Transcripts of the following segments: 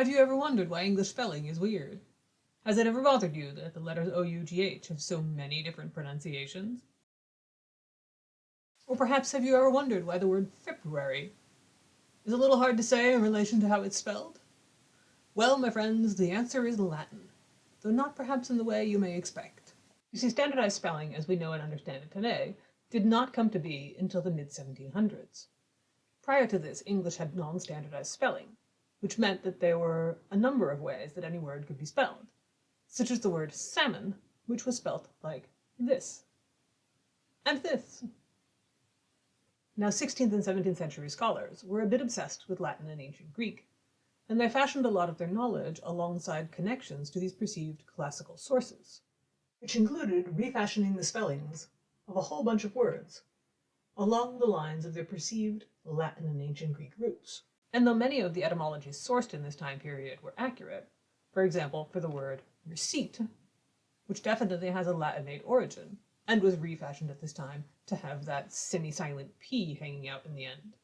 Have you ever wondered why English spelling is weird? Has it ever bothered you that the letters O-U-G-H have so many different pronunciations? Or perhaps have you ever wondered why the word February is a little hard to say in relation to how it's spelled? Well, my friends, the answer is Latin, though not perhaps in the way you may expect. You see, standardized spelling, as we know and understand it today, did not come to be until the mid-1700s. Prior to this, English had non-standardized spelling, which meant that there were a number of ways that any word could be spelled, such as the word salmon, which was spelt like this, and this. Now, 16th and 17th century scholars were a bit obsessed with Latin and ancient Greek, and they fashioned a lot of their knowledge alongside connections to these perceived classical sources, which included refashioning the spellings of a whole bunch of words along the lines of their perceived Latin and ancient Greek roots. And though many of the etymologies sourced in this time period were accurate, for example, for the word receipt, which definitely has a Latinate origin, and was refashioned at this time to have that semi-silent P hanging out in the end,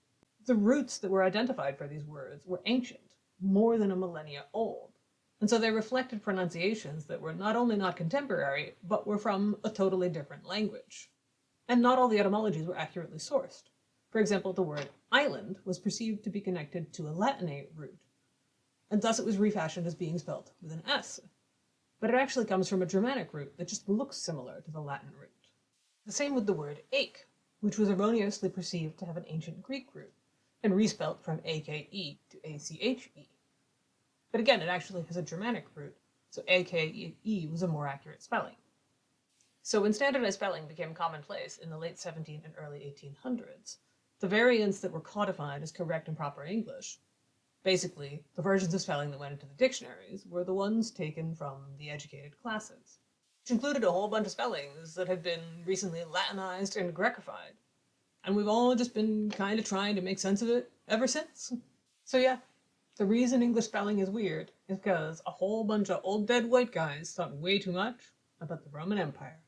the roots that were identified for these words were ancient, more than a millennia old, and so they reflected pronunciations that were not only not contemporary, but were from a totally different language. And not all the etymologies were accurately sourced. For example, the word island was perceived to be connected to a Latinate root, and thus it was refashioned as being spelt with an S. But it actually comes from a Germanic root that just looks similar to the Latin root. The same with the word ache, which was erroneously perceived to have an ancient Greek root, and respelt from ake to ache. But again, it actually has a Germanic root, so ake was a more accurate spelling. So when standardized spelling became commonplace in the late 17th and early 1800s, the variants that were codified as correct and proper English, basically the versions of spelling that went into the dictionaries, were the ones taken from the educated classes, which included a whole bunch of spellings that had been recently Latinized and Grecified. And we've all just been kind of trying to make sense of it ever since. So yeah, the reason English spelling is weird is because a whole bunch of old dead white guys thought way too much about the Roman Empire.